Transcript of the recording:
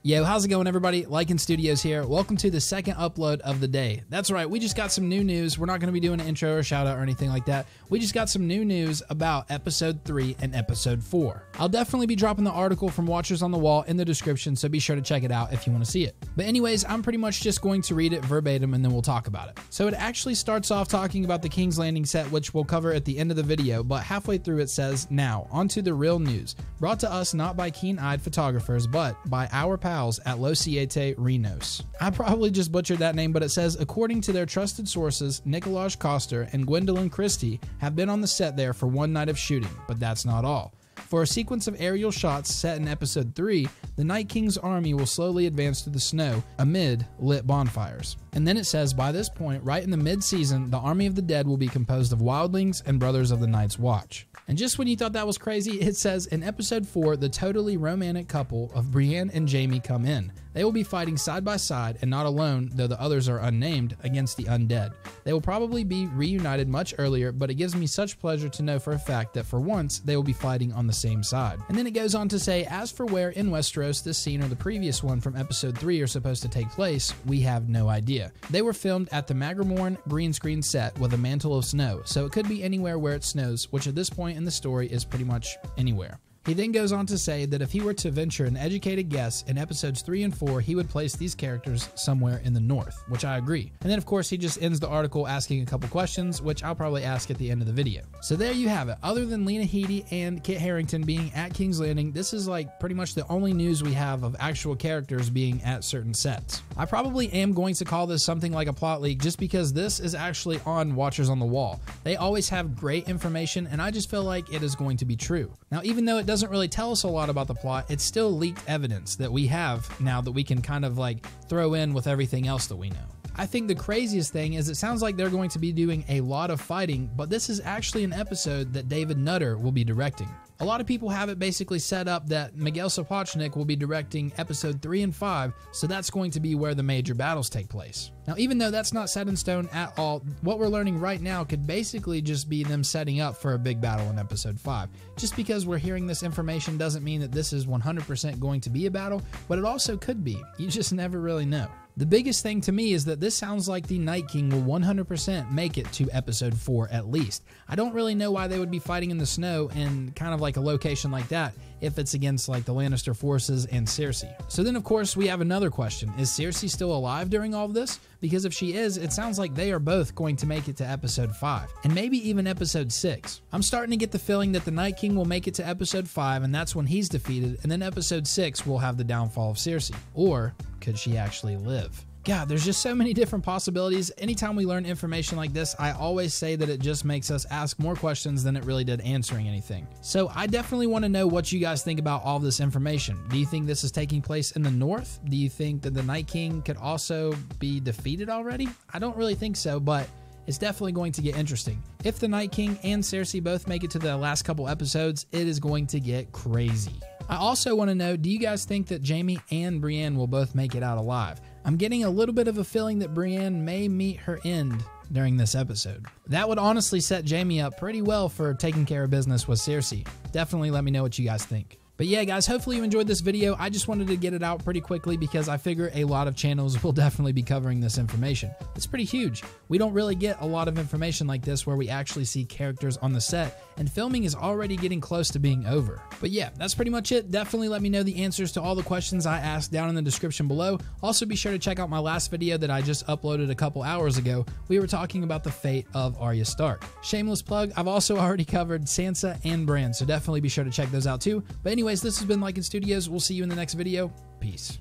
Yo, how's it going, everybody? Lycan Studios here. Welcome to the second upload of the day. That's right, we just got some new news. We're not going to be doing an intro or shout out or anything like that. We just got some new news about episode 3 and episode 4. I'll definitely be dropping the article from Watchers on the Wall in the description, so be sure to check it out if you want to see it. But anyways, I'm pretty much just going to read it verbatim and then we'll talk about it. So it actually starts off talking about the King's Landing set, which we'll cover at the end of the video, but halfway through it says, "Now, onto the real news, brought to us not by keen-eyed photographers, but by our pals at Los Siete Renos." I probably just butchered that name, but it says, according to their trusted sources, Nikolaj Koster and Gwendolyn Christie have been on the set there for one night of shooting, but that's not all. For a sequence of aerial shots set in episode 3, the Night King's army will slowly advance through the snow amid lit bonfires. And then it says, by this point, right in the mid-season, the army of the dead will be composed of wildlings and brothers of the Night's Watch. And just when you thought that was crazy, it says, in episode 4, the totally romantic couple of Brienne and Jaime come in. They will be fighting side by side and not alone, though the others are unnamed, against the undead. They will probably be reunited much earlier, but it gives me such pleasure to know for a fact that for once, they will be fighting on the same side. And then it goes on to say, as for where in Westeros this scene or the previous one from episode 3 are supposed to take place, we have no idea. They were filmed at the Magremorn green screen set with a mantle of snow, so it could be anywhere where it snows, which at this point in the story is pretty much anywhere. He then goes on to say that if he were to venture an educated guess, in episodes 3 and 4, he would place these characters somewhere in the north, which I agree. And then of course he just ends the article asking a couple questions, which I'll probably ask at the end of the video. So there you have it. Other than Lena Headey and Kit Harington being at King's Landing, this is like pretty much the only news we have of actual characters being at certain sets. I probably am going to call this something like a plot leak just because this is actually on Watchers on the Wall. They always have great information and I just feel like it is going to be true. Now, even though it doesn't really tell us a lot about the plot, it's still leaked evidence that we have now that we can kind of like throw in with everything else that we know. I think the craziest thing is it sounds like they're going to be doing a lot of fighting, but this is actually an episode that David Nutter will be directing. A lot of people have it basically set up that Miguel Sapochnik will be directing episode 3 and 5, so that's going to be where the major battles take place. Now, even though that's not set in stone at all, what we're learning right now could basically just be them setting up for a big battle in episode 5. Just because we're hearing this information doesn't mean that this is 100% going to be a battle, but it also could be. You just never really know. The biggest thing to me is that this sounds like the Night King will 100% make it to episode 4 at least. I don't really know why they would be fighting in the snow in kind of like a location like that if it's against like the Lannister forces and Cersei. So then of course we have another question. Is Cersei still alive during all of this? Because if she is, it sounds like they are both going to make it to episode 5 and maybe even episode 6. I'm starting to get the feeling that the Night King will make it to episode 5 and that's when he's defeated, and then episode 6 will have the downfall of Cersei. Or could she actually live? God, there's just so many different possibilities. Anytime we learn information like this, I always say that it just makes us ask more questions than it really did answering anything. So I definitely want to know what you guys think about all this information. Do you think this is taking place in the north? Do you think that the Night King could also be defeated already? I don't really think so, but it's definitely going to get interesting. If the Night King and Cersei both make it to the last couple episodes, it is going to get crazy. I also want to know, do you guys think that Jaime and Brienne will both make it out alive? I'm getting a little bit of a feeling that Brienne may meet her end during this episode. That would honestly set Jaime up pretty well for taking care of business with Cersei. Definitely let me know what you guys think. But yeah, guys, hopefully you enjoyed this video. I just wanted to get it out pretty quickly because I figure a lot of channels will definitely be covering this information. It's pretty huge. We don't really get a lot of information like this where we actually see characters on the set, and filming is already getting close to being over. But yeah, that's pretty much it. Definitely let me know the answers to all the questions I asked down in the description below. Also, be sure to check out my last video that I just uploaded a couple hours ago. We were talking about the fate of Arya Stark. Shameless plug, I've also already covered Sansa and Bran, so definitely be sure to check those out too. But anyways, this has been Lycan Studios. We'll see you in the next video. Peace.